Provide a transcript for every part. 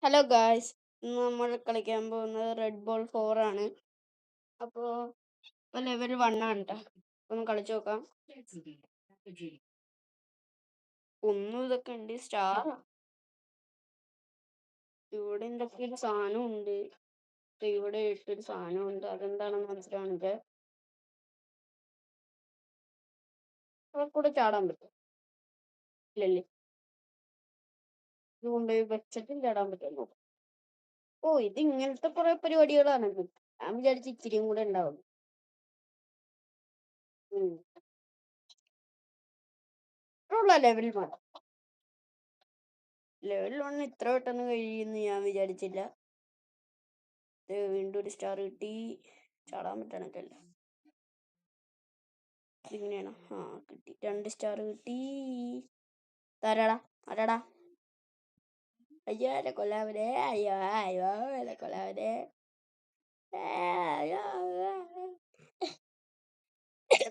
Hello guys, ഇന്ന് നമ്മൾ കളിക്കാൻ പോകുന്നത് റെഡ് ബോൾ 4 ആണ്. അപ്പോൾ ലെവൽ 1 ആണ് ട്ടോ. ഒന്ന് കളിച്ചു നോക്കാം. ഒന്നും ഇതൊക്കെ ഉണ്ട്. സ്റ്റാർ ഇവിടെ എന്തൊക്കെ ഒരു സാധനം ഉണ്ട്. ഇവിടെ ഇട്ടൊരു സാധനം ഉണ്ട്. അതെന്താണെന്ന് മനസ്സിലാവുന്നില്ല. അവിടെ കൂടെ ചാടാൻ പറ്റും ഇല്ലല്ലേ? ഇത് കൊണ്ടുപോയി വെച്ചിട്ടും ചാടാൻ പറ്റുമോ? ഓ, ഇത് ഇങ്ങനത്തെ കുറെ പരിപാടികളാണ്. ഞാൻ വിചാരിച്ചു ഇച്ചിരിയും കൂടെ ഉണ്ടാവും. ഇത്രയുള്ള ലെവൽ 1. ലെവൽ 1 ഇത്ര പെട്ടെന്ന് കഴിയുമെന്ന് ഞാൻ വിചാരിച്ചില്ല. വീണ്ടും ഒരു സ്റ്റാർ കിട്ടി. ചാടാൻ പറ്റണക്കല്ല. ഇങ്ങനെയാണ്. കിട്ടി. 2 സ്റ്റാർ കിട്ടി. തരാടാ അടാടാ. അയ്യോ എന്നെ കൊല്ലാവരെ. അയ്യോ അയ്യോ എന്നെ കൊല്ലാവരെ.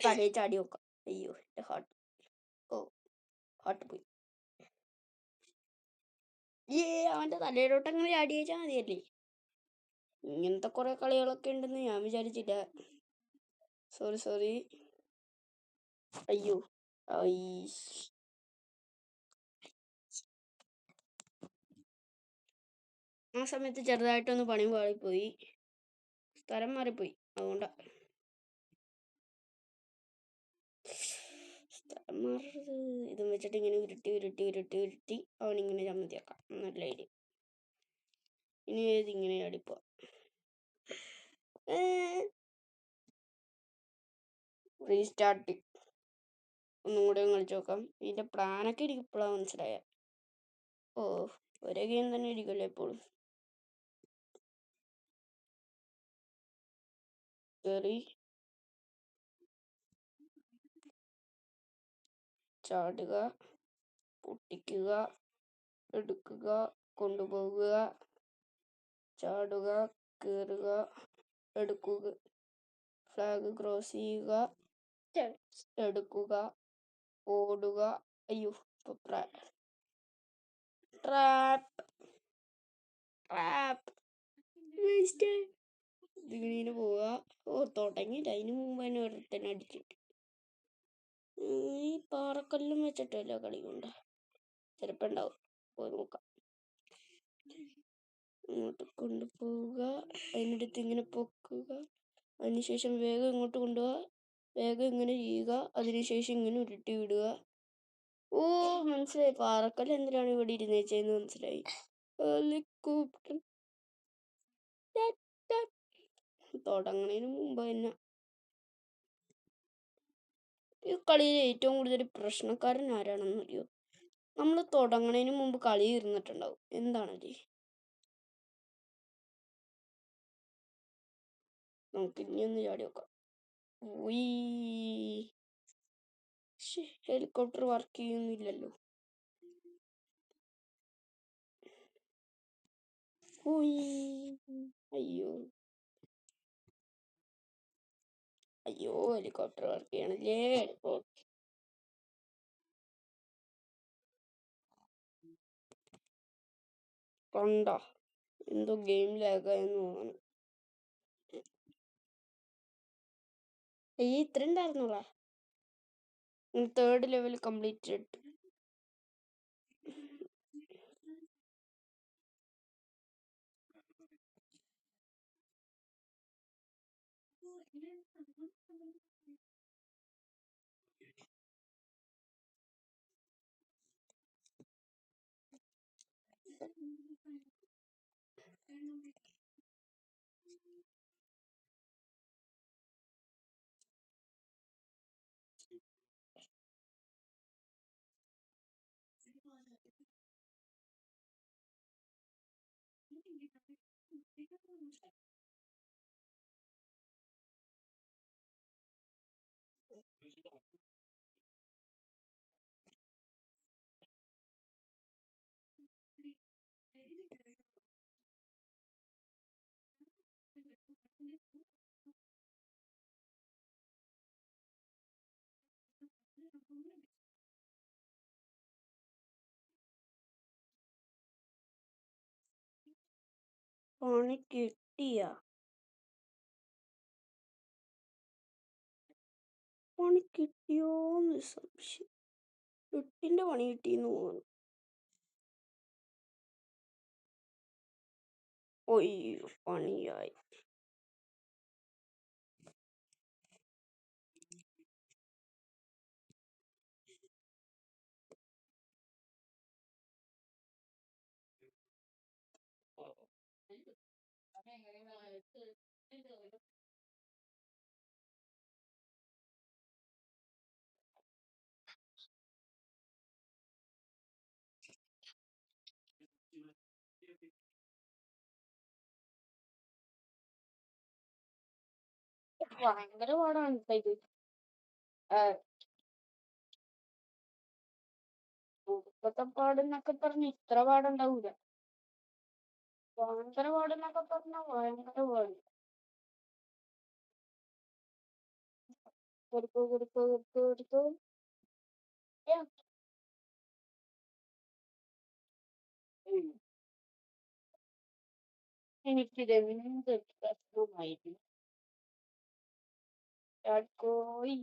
തലയിൽ ചാടി നോക്കാം. അയ്യോ എന്റെ ഹാർട്ട്. ഓ, ഹാർട്ട് പോയി. അവന്റെ തലയിലോട്ടങ്ങനെ ചാടി വെച്ചാൽ മതിയല്ലേ. ഇങ്ങനത്തെ കുറെ കളികളൊക്കെ ഉണ്ടെന്ന് ഞാൻ വിചാരിച്ചില്ല. സോറി. അയ്യോ ആ സമയത്ത് ചെറുതായിട്ടൊന്ന് പണി പാളിപ്പോയി. സ്ഥലം മാറിപ്പോയി. അതുകൊണ്ടാ സ്ഥലം മാറുന്നത്. ഇതും വെച്ചിട്ട് ഇങ്ങനെ ഉരുട്ടി അവനിങ്ങനെ ചമ്മന്തിയാക്കാം. നല്ല ഐഡിയ. ഇനി ഇതിങ്ങനെ അടിപ്പോ. റീസ്റ്റാർട്ട്. ഒന്നും കൂടെ കളിച്ചു നോക്കാം. ഇതിന്റെ പ്ലാനൊക്കെ എനിക്ക് ഇപ്പോഴാണ് മനസ്സിലായ. ഒരേ ഗെയിം തന്നെ ഇരിക്കുമല്ലോ എപ്പോഴും. കയറി ചാടുക, പൊട്ടിക്കുക, എടുക്കുക, കൊണ്ടുപോകുക, ചാടുക, കയറുക, എടുക്കുക, ഫ്ലാഗ് ക്രോസ് ചെയ്യുക, എടുക്കുക, ഓടുക. അയ്യോ ട്രാപ്പ് ഇതിങ്ങനെ പോവുക. തുടങ്ങിയില്ല. അതിന് മുമ്പ് തന്നെ ഒരുത്തന്നെ അടിച്ചിട്ട്. ഈ പാറക്കല്ലും വെച്ചിട്ടല്ലോ കളി കൊണ്ട് ചിലപ്പോൾ ഉണ്ടാവും. പോയി നോക്കാം. ഇങ്ങോട്ട് കൊണ്ടുപോവുക, അതിനടുത്ത് ഇങ്ങനെ പൊക്കുക, അതിനുശേഷം വേഗം ഇങ്ങോട്ട് കൊണ്ടുപോവുക, വേഗം ഇങ്ങനെ ചെയ്യുക, അതിനുശേഷം ഇങ്ങനെ ഉരുട്ടി വിടുക. മനസ്സിലായി. പാറക്കല്ല് എന്തിനാണ് ഇവിടെ ഇരുന്നേച്ചെന്ന് മനസ്സിലായി. ഹെലികോപ്റ്റർ തുടങ്ങുന്നതിന് മുമ്പ് തന്നെ. ഈ കളിയിൽ ഏറ്റവും കൂടുതൽ പ്രശ്നക്കാരൻ ആരാണെന്നറിയോ? നമ്മൾ തുടങ്ങുന്നതിന് മുമ്പ് കളി ഇരുന്നിട്ടുണ്ടാവും. എന്താണല്ലേ? നമുക്ക് ഇനി ഒന്ന് ചാടി നോക്കാം. ഹെലികോപ്റ്റർ വർക്ക് ചെയ്യുന്നില്ലല്ലോ. അയ്യോ ഹെലികോപ്റ്റർ വർക്ക് ചെയ്യണല്ലേ. കണ്ടോ, എന്തോ ഗെയിം ലാഗായെന്ന് തോന്നുന്നു. ഇത്ര ഉണ്ടായിരുന്നോളാ. 3rd level completed. പണി കിട്ടിയ പണി കിട്ടിയോന്ന് സംശയം. 8ന്റെ പണി കിട്ടിയെന്ന് തോന്നുന്നു. ഒയ്യോ പണിയായി. ഭയങ്കര പാടാണ് ട്ടോ ഇത്. ഒടുക്കത്തെ പാടെന്നൊക്കെ പറഞ്ഞ് ഇത്ര പാടുണ്ടാവൂല. ഭയങ്കര പാടെന്നൊക്കെ പറഞ്ഞ ഭയങ്കര പാട്. കൊടുക്കൂ കൊടുക്കൂ കൊടുക്കൂ കൊടുക്കൂ. ഏ, എനിക്കിത് എന്ത് പ്രശ്നമായിരുന്നു. ചാടിക്കോയി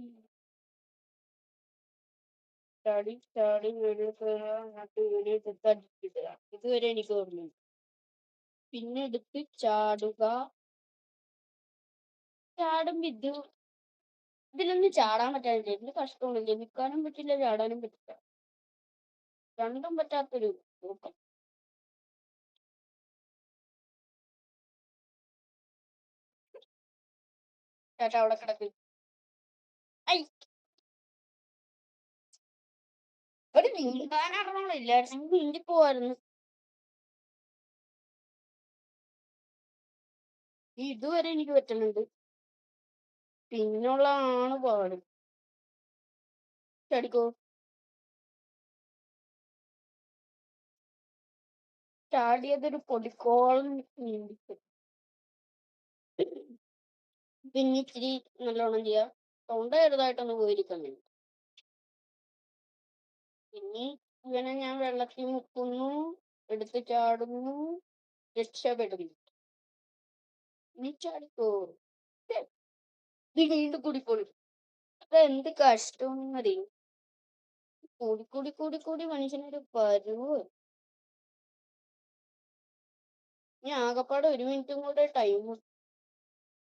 ചാടി ചാടി വീഡിയോ എന്നിട്ട് വീഡിയോ എടുത്ത് അടിച്ചിടുക. ഇതുവരെ എനിക്ക് ഓർമ്മ. പിന്നെ എടുത്ത് ചാടുക. ചാടുമ്പോ ഇതിലൊന്നും ചാടാൻ പറ്റാനില്ല. എന്ത് കഷ്ടമാണ്. ജനിക്കാനും പറ്റില്ല, ചാടാനും പറ്റില്ല. രണ്ടും പറ്റാത്തൊരു കൂട്ടം. ചേട്ടാ അവിടെ കിടക്ക്. ഐ ഒരു നീന്താനാണെന്നില്ലായിരുന്നു, നീന്തി പോവായിരുന്നു. ഇതുവരെ എനിക്ക് പറ്റുന്നുണ്ട്. പിന്നുള്ള ആണ് പാട്. ചാടിക്കോ. ചാടിയതൊരു പൊടിക്കോളം നീന്തിക്ക്. പിന്നെ ഇച്ചിരി നല്ലോണം ചെയ്യാം. തൊണ്ട ചെറുതായിട്ടൊന്ന് പോയിരിക്കുന്നുണ്ട്. പിന്നെ ഇവനെ ഞാൻ വെള്ളത്തിൽ മുക്കുന്നു, എടുത്ത് ചാടുന്നു, രക്ഷപ്പെടുന്നു. നീ ചാടിക്കോ. ഇത് വീണ്ടും കൂടിക്കോളി. അതെന്ത് കഷ്ടമെന്നറിയും. കൂടി കൂടി കൂടി കൂടി മനുഷ്യനൊരു പരുവ്. ഞാൻ ആകപ്പാടെ 1 മിനിറ്റും കൂടെ ടൈം.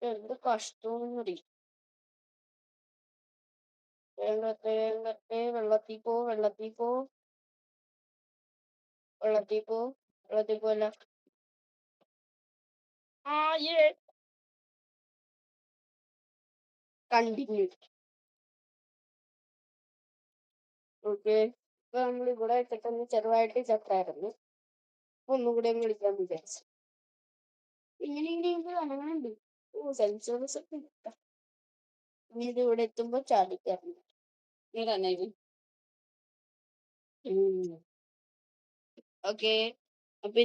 എന്ത് കഷ്ടമെന്നറിയും. വേഗത്തെ വേഗത്തെ വെള്ളത്തിൽ പോ, വെള്ളത്തിൽ പോ, വെള്ളത്തിൽ പോ, വെള്ളത്തിൽ പോല. ആ കണ്ടിന്യൂ. ഓക്കെ, ഇപ്പൊ നമ്മൾ ഇവിടെ വെച്ചിട്ടൊന്ന് ചെറുതായിട്ട് ചത്തായിരുന്നു. ഒന്നും കൂടെ വിളിക്കാൻ വിചാരിച്ചു. ഇങ്ങനെ ഇങ്ങനെ കാണാനുണ്ട്. ഓ സെൻസേഴ്സ് ഒക്കെ ഇട്ടാ. ഇനി ഇത് ഇവിടെ എത്തുമ്പോ ചാടിക്കയറണം. നീ തന്നെ ഇത്. ഓക്കെ